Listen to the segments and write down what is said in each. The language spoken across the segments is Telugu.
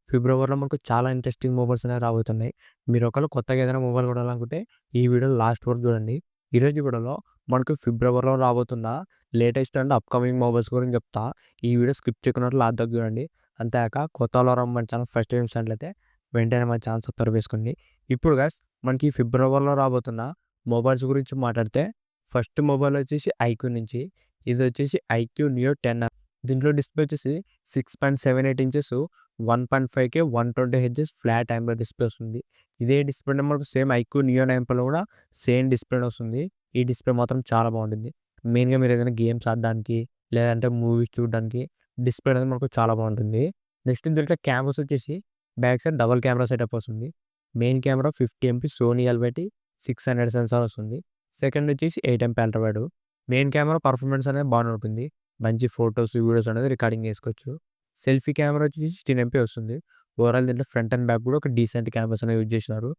ఫిబ్రవరిలో మనకు చాలా ఇంట్రెస్టింగ్ మొబైల్స్ అనేవి రాబోతున్నాయి. మీరు ఒకవేళ కొత్తగా ఏదైనా మొబైల్ కొనాలనుకుంటే ఈ వీడియో లాస్ట్ వరకు చూడండి. ఈరోజు వీడియోలో మనకు ఫిబ్రవరిలో రాబోతున్న లేటెస్ట్ అండ్ అప్‌కమింగ్ మొబైల్స్ గురించి చెప్తా. ఈ వీడియో స్కిప్ చేయకుండా లాస్ట్ దాకా చూడండి. అంతేకాక కొత్తవాళ్ళు మన ఛానల్ ఫస్ట్ టైం చూసినట్లయితే వెంటనే మన ఛానల్ సబ్స్క్రైబ్ చేసుకోండి. ఇప్పుడు గైస్ మనకి ఫిబ్రవరిలో రాబోతున్న మొబైల్స్ గురించి మాట్లాడితే ఫస్ట్ మొబైల్ వచ్చేసి ఐక్యూ నుంచి. ఇది వచ్చేసి ఐక్యూ నియో 10 దీంట్లో డిస్‌ప్లే వచ్చేసి 6.78 inches 1.5K 120 hertz flat AMOLED display వస్తుంది. ఇదే డిస్‌ప్లేనే మనకు సేమ్ ఐక్యూ నియో 9 ప్రోలో కూడా సేమ్ డిస్‌ప్లేనే వస్తుంది. ఈ డిస్‌ప్లే మాత్రం చాలా బాగుంటుంది. మెయిన్‌గా మీరు ఏదైనా గేమ్స్ ఆడడానికి లేదంటే మూవీస్ చూడడానికి డిస్‌ప్లే అనేది మనకు చాలా బాగుంటుంది. నెక్స్ట్ దీంట్లో కెమెరాస్ వచ్చేసి back side double camera setup వస్తుంది. Main camera 50 MP Sony LYT 600 sensor వస్తుంది. సెకండ్ వచ్చేసి 8 MP ultra wide. Main camera performance అనేది బాగానే ఉంటుంది. మంచి ఫోటోస్, వీడియోస్ అనేది రికార్డింగ్ చేసుకోవచ్చు. సెల్ఫీ కెమెరా వచ్చేసి 16 ఎంపీ వస్తుంది. ఓవరాల్ దీంట్లో ఫ్రంట్ అండ్ బ్యాక్ కూడా ఒక డీసెంట్ కెమెరాస్ అనేవి యూజ్ చేసినారు.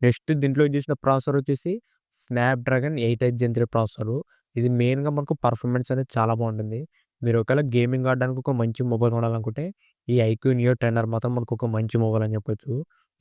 నెక్స్ట్ దీంట్లో యూజ్ చేసిన ప్రాసెసర్ వచ్చేసి స్నాప్‌డ్రాగన్ 8 జెన్ 3 ప్రాసెసర్. ఇది మెయిన్‌గా మనకు పర్ఫార్మెన్స్ అనేది చాలా బాగుంటుంది. మీరు ఒకవేళ గేమింగ్ ఆడడానికి ఒక మంచి మొబైల్ కొనాలనుకుంటే ఈ ఐక్యూ నియో 10 మాత్రం మనకు ఒక మంచి మొబైల్ అని చెప్పొచ్చు.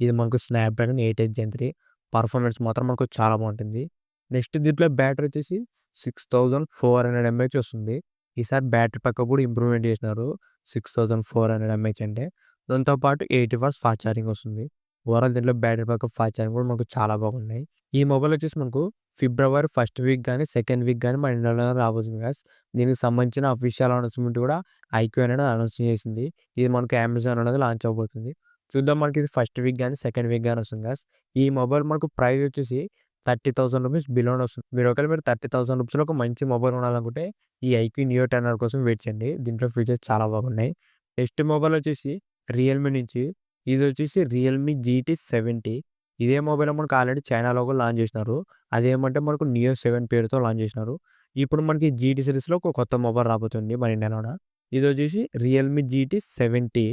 ఇది మనకు స్నాప్‌డ్రాగన్ 8 జెన్ 3 పర్ఫార్మెన్స్ మాత్రం మనకు చాలా బాగుంటుంది. నెక్స్ట్ దీంట్లో బ్యాటరీ వచ్చేసి 6400 ఎంఏహెచ్ వస్తుంది. ఈసారి బ్యాటరీ బ్యాకప్ కూడా ఇంప్రూవ్‌మెంట్ చేసినారు. 6400 ఎంఏహెచ్ అంటే దాంతో పాటు 80 వాట్స్ ఫాస్ట్ ఛార్జింగ్ వస్తుంది. ఓవరాల్ దీంట్లో బ్యాటరీ బ్యాకప్, ఫాస్ట్ ఛార్జింగ్ కూడా మనకు చాలా బాగున్నాయి. ఈ మొబైల్ వచ్చేసి మనకు ఫిబ్రవరి ఫస్ట్ వీక్ గానీ, సెకండ్ వీక్ గానీ మన ఇండియాలో రాబోతుంది గైస్. దీనికి సంబంధించిన అఫీషియల్ అనౌన్స్‌మెంట్ కూడా ఐక్యూ అనేది అనౌన్స్ చేసింది. ఇది మనకు అమెజాన్ అనేది లాంచ్ అవ్వబోతుంది. చూద్దాం మనకి ఇది ఫస్ట్ వీక్ గానీ, సెకండ్ వీక్ గానీ వస్తుంది గైస్. ఈ మొబైల్ మనకు ప్రైస్ వచ్చేసి రూ. 30,000 బిలోనే వస్తుంది. మీరు 30,000 రూపీస్‌లో ఒక మంచి మొబైల్ కొనాలనుకుంటే ఈ ఐక్యూ నియో 10 కోసం వెయిట్ చేయండి. దీంట్లో ఫీచర్స్ చాలా బాగున్నాయి. నెక్స్ట్ మొబైల్ వచ్చేసి రియల్‌మీ నుంచి. ఇది వచ్చేసి రియల్‌మీ జీటీ 70. ఇదే మొబైల్ మనకు ఆల్రెడీ చైనాలో కూడా లాంచ్ చేసినారు. అదేమంటే మనకు నియో 7 పేరుతో లాంచ్ చేసినారు. ఇప్పుడు మనకి జీటీ సిరీస్‌లో ఒక కొత్త మొబైల్ రాబోతుంది మన ఇండియాలోన. ఇది వచ్చేసి రియల్‌మీ జీటీ 70.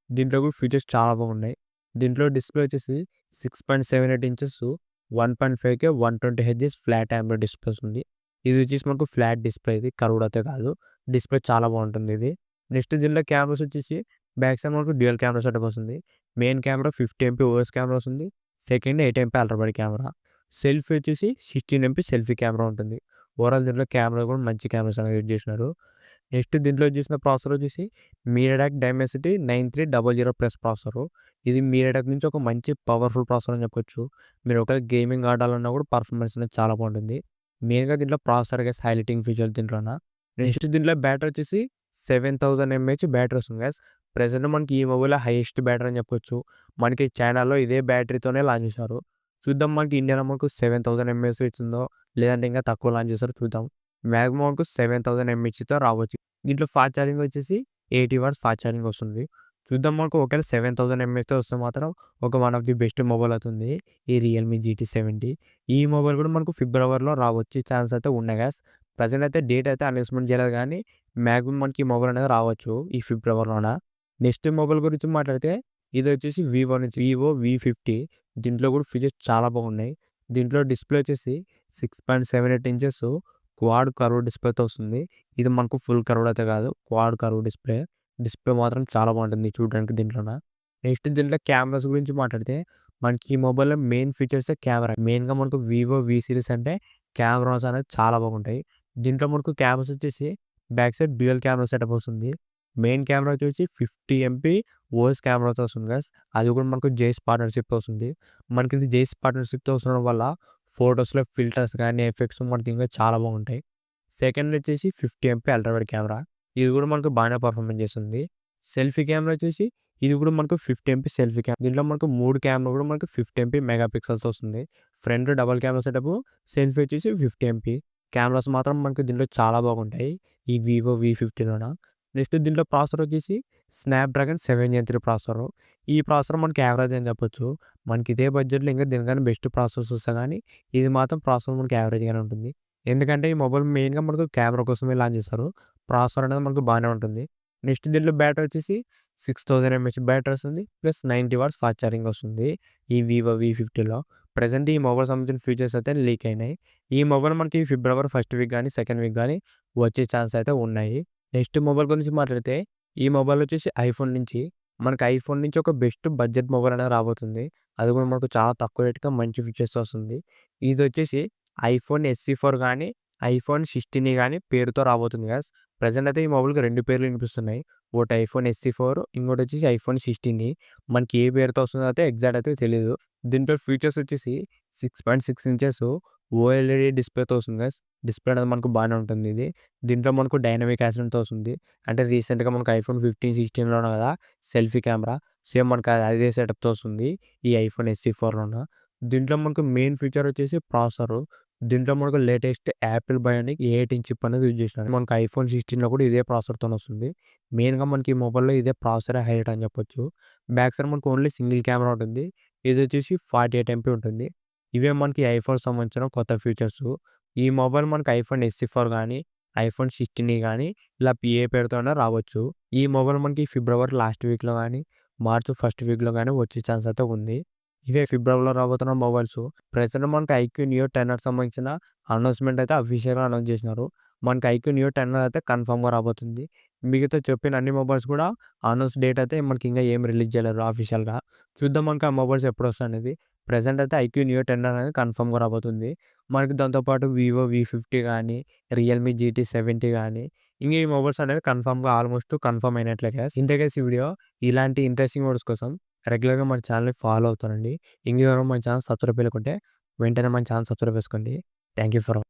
దీంట్లో కూడా ఫీచర్స్ చాలా బాగున్నాయి. దీంట్లో డిస్‌ప్లే వచ్చేసి 6.78 inches 1.5K 120 hertz flat AMOLED display వస్తుంది. ఇది వచ్చేసి మనకు ఫ్లాట్ డిస్‌ప్లే, ఇది కర్వ్డ్ అయితే కాదు. డిస్‌ప్లే చాలా బాగుంటుంది ఇది. నెక్స్ట్ దీంట్లో కెమెరాస్ వచ్చేసి బ్యాక్ సైడ్ మనకు డ్యూయల్ కెమెరా సెటప్ వస్తుంది. Main camera 50 MP OS camera వస్తుంది. Second 8 MP ultra wide camera. Selfie వచ్చేసి 16 ఎంపీ సెల్ఫీ కెమెరా ఉంటుంది. ఓవరాల్ దీంట్లో కెమెరా కూడా మంచి కెమెరాస్ అనేవి యూజ్ చేసినారు. నెక్స్ట్ దీంట్లో యూజ్ చేసిన ప్రాసెసర్ వచ్చేసి మీడియాటెక్ డైమెన్సిటీ 9300+ ప్రాసెసర్. ఇది మీడియాటెక్ నుంచి ఒక మంచి పవర్‌ఫుల్ ప్రాసెసర్ అని చెప్పొచ్చు. మీరు ఒకవేళ గేమింగ్ ఆడాలన్నా కూడా పర్ఫార్మెన్స్ అనేది చాలా బాగుంటుంది. మెయిన్‌గా దీంట్లో ప్రాసెసర్ గైస్ హైలైటింగ్ ఫీచర్ దీంట్లోన. నెక్స్ట్ దీంట్లో బ్యాటరీ వచ్చేసి 7000 ఎంఏహెచ్ బ్యాటరీ వస్తుంది గైస్. ప్రెజెంట్ మనకి ఈ మొబైల్‌లో హైయెస్ట్ బ్యాటరీ అని చెప్పొచ్చు. మనకి చైనాలో ఇదే బ్యాటరీతోనే లాంచ్ చేశారు. చూద్దాం మనకి ఇండియాలో మనకు 7000 ఎంఏహెచ్ ఇచ్చిందో లేదంటే ఇంకా తక్కువ లాంచ్ చేస్తారో చూద్దాం. మాక్సిమం మనకు 7000 ఎంఏహెచ్‌తో రావచ్చు. దీంట్లో ఫాస్ట్ ఛార్జింగ్ వచ్చేసి 80 వాట్స్ ఫాస్ట్ ఛార్జింగ్ వస్తుంది. చూద్దాం మనకు ఒకవేళ 7000 ఎంఏహెచ్‌తో వస్తే మాత్రం ఒక one of the best mobile అవుతుంది ఈ రియల్‌మీ జీటీ 70. ఈ మొబైల్ కూడా మనకు ఫిబ్రవరిలో రావచ్చు ఛాన్స్ అయితే ఉన్నాయి గైస్. ప్రెజెంట్ అయితే డేట్ అయితే అనౌన్స్‌మెంట్ చేయలేదు కానీ మాక్సిమం మనకి ఈ మొబైల్ అనేది రావచ్చు ఈ ఫిబ్రవరిలోన. నెక్స్ట్ మొబైల్ గురించి మాట్లాడితే ఇది వచ్చేసి వివో నుంచి వివో వి50. దీంట్లో కూడా ఫీచర్స్ చాలా బాగున్నాయి. దీంట్లో డిస్‌ప్లే వచ్చేసి 6.78 ఇంచెస్ క్వాడ్ కర్వ్ డిస్‌ప్లేతో వస్తుంది. ఇది మనకు ఫుల్ కర్వ్డ్ అయితే కాదు, క్వాడ్ కర్వ్ డిస్‌ప్లే. డిస్‌ప్లే మాత్రం చాలా బాగుంటుంది చూడడానికి దీంట్లోన. నెక్స్ట్ దీంట్లో కెమెరాస్ గురించి మాట్లాడితే మనకి ఈ మొబైల్‌లో మెయిన్ ఫీచర్సే కెమెరా. మెయిన్‌గా మనకు వివో వి సిరీస్ అంటే కెమెరాస్ అనేది చాలా బాగుంటాయి. దీంట్లో మనకు కెమెరాస్ వచ్చేసి back side dual camera setup వస్తుంది. మెయిన్ కెమెరా వచ్చేసి 50 ఎంపీ ఓఎస్ కెమెరాతో వస్తుంది గైస్. అది కూడా మనకు జేస్ పార్ట్నర్‌షిప్‌తో వస్తుంది. మనకి ఇది జేస్ పార్ట్నర్‌షిప్‌తో వస్తుండడం వల్ల ఫోటోస్‌లో ఫిల్టర్స్ కానీ, ఎఫెక్ట్స్ మనకి ఇంకా చాలా బాగుంటాయి. సెకండ్ వచ్చేసి 50 ఎంపీ అల్ట్రా వైడ్ కెమెరా. ఇది కూడా మనకు బాగానే పర్ఫార్మెన్స్ చేస్తుంది. సెల్ఫీ కెమెరా వచ్చేసి ఇది కూడా మనకు 50 ఎంపీ సెల్ఫీ కెమెరా. దీంట్లో మనకు 3 కెమెరా కూడా మనకు 50 ఎంపీ మెగా పిక్సెల్‌తో వస్తుంది. Front double camera setup, selfie వచ్చేసి 50 ఎంపీ. కెమెరాస్ మాత్రం మనకు దీంట్లో చాలా బాగుంటాయి ఈ వివో వి50లోన. నెక్స్ట్ దీంట్లో ప్రాసెసర్ వచ్చేసి స్నాప్‌డ్రాగన్ 7 జెన్ 3 ప్రాసెసర్. ఈ ప్రాసెసర్ మనకి యావరేజ్ అని చెప్పొచ్చు. మనకి ఇదే బడ్జెట్‌లో ఇంకా దీనికన్నా బెస్ట్ ప్రాసెసర్స్ వస్తాయి కానీ ఇది మాత్రం ప్రాసెసర్ మనకి యావరేజ్‌గానే ఉంటుంది. ఎందుకంటే ఈ మొబైల్ మెయిన్‌గా మనకు కెమెరా కోసమే లాంచ్ చేస్తారు. ప్రాసెసర్ అనేది మనకు బాగానే ఉంటుంది. నెక్స్ట్ దీంట్లో బ్యాటరీ వచ్చేసి 6000 ఎంఏహెచ్ బ్యాటరీ వస్తుంది. ప్లస్ 90 వాట్స్ ఫాస్ట్ ఛార్జింగ్ వస్తుంది ఈ వివో వి50లో. ప్రెజెంట్ ఈ మొబైల్ సంబంధించిన ఫీచర్స్ అయితే లీక్ అయినాయి. ఈ మొబైల్ మనకి ఫిబ్రవరి ఫస్ట్ వీక్ గానీ, సెకండ్ వీక్ గానీ వచ్చే ఛాన్స్ అయితే ఉన్నాయి. నెక్స్ట్ మొబైల్ గురించి మాట్లాడితే ఈ మొబైల్ వచ్చేసి ఐఫోన్ నుంచి మనకి ఐఫోన్ నుంచి ఒక బెస్ట్ బడ్జెట్ మొబైల్ అనేది రాబోతుంది. అది కూడా మనకు చాలా తక్కువ రేట్‌కి మంచి ఫీచర్స్ వస్తుంది. ఇదొచ్చేసి ఐఫోన్ ఎస్సీ 4 గానీ, ఐఫోన్ 16 గానీ పేరుతో రాబోతుంది గాయ్స్. ప్రెజెంట్ అయితే ఈ మొబైల్‌కి 2 పేర్లు వినిపిస్తున్నాయి. ఒకటి ఐఫోన్ ఎస్సీ 4 ఇంకోటొచ్చేసి ఐఫోన్ 16. మనకి ఏ పేరుతో వస్తుందో అయితే ఎగ్జాక్ట్ అయితే తెలీదు. దీంట్లో ఫీచర్స్ వచ్చేసి 6.6 ఇంచెస్ ఓఎల్ఈడీ డిస్‌ప్లేతో వస్తుంది గాయ్స్. డిస్‌ప్లే అనేది మనకు బానే ఉంటుంది ఇది. దీంట్లో మనకు డైనమిక్ యాక్సెంట్‌తో వస్తుంది. అంటే రీసెంట్‌గా మనకు ఐఫోన్ 15, 16లోనే కదా సెల్ఫీ కెమెరా సేమ్ మనకు అదే సెటప్‌తో వస్తుంది. ఈ ఐఫోన్ ఎస్సీ 4లోన. దీంట్లో మనకు మెయిన్ ఫీచర్ వచ్చేసి ప్రాసెసరు. దీంట్లో మనకు లేటెస్ట్ యాపిల్ బయోనిక్ ఏ18 చిప్ అనేది యూజ్ చేసినారు. మనకు ఐఫోన్ 16లో కూడా ఇదే ప్రాసెసర్‌తోని వస్తుంది. మెయిన్‌గా మనకి ఈ మొబైల్‌లో ఇదే ప్రాసెసరే హైలైట్ అని చెప్పొచ్చు. బ్యాక్ సైడ్ మనకు ఓన్లీ సింగిల్ కెమెరా ఉంటుంది. ఇదొచ్చేసి 48 ఎంపీ ఉంటుంది. ఇవే మనకి ఐఫోన్ సంబంధించిన కొత్త ఫీచర్సు. ఈ మొబైల్ మనకు ఐఫోన్ ఎస్సీ 4 గానీ, ఐఫోన్ 16 గానీ ఇలా ఏ పేరుతో అయినా రావచ్చు. ఈ మొబైల్ మనకి ఫిబ్రవరి లాస్ట్ వీక్‌లో గానీ, మార్చ్ ఫస్ట్ వీక్‌లో గానీ వచ్చే ఛాన్స్ అయితే ఉంది. ఇవే ఫిబ్రవరిలో రాబోతున్న మొబైల్సు. ప్రెజెంట్ మనకి ఐక్యూ నియో 10 సంబంధించిన అనౌన్స్‌మెంట్ అయితే అఫీషియల్‌గా అనౌన్స్ చేసినారు. మనకి ఐక్యూ నియో 10 అయితే కన్ఫర్మ్‌గా రాబోతుంది. మిగతా చెప్పిన అన్ని మొబైల్స్ కూడా అనౌన్స్ డేట్ అయితే మనకి ఇంకా ఏం రిలీజ్ చేయలేరు అఫీషియల్‌గా. చూద్దాం మనకి ఆ మొబైల్స్ ఎప్పుడొస్తాయనేది. ప్రెజెంట్ అయితే ఐక్యూ నియో 10 అనేది కన్ఫర్మ్‌గా రాబోతుంది. మనకి దాంతో పాటు వివో వి50 గానీ, రియల్‌మీ జీటీ 70 గానీ, ఇంక ఈ మొబైల్స్ అనేవి కన్ఫర్మ్‌గా ఆల్మోస్ట్ కన్ఫర్మ్ అయినట్లే గైస్. ఇంతే గైస్ ఈ వీడియో. ఇలాంటి ఇంట్రెస్టింగ్ వీడియోస్ కోసం రెగ్యులర్‌గా మన ఛానెల్‌ని ఫాలో అవుతానండి. ఇంకెవరైనా మన ఛానెల్ సబ్స్క్రైబ్ చేయకుంటే వెంటనే మన ఛానెల్ సబ్స్క్రైబ్ చేసుకోండి. Thank you for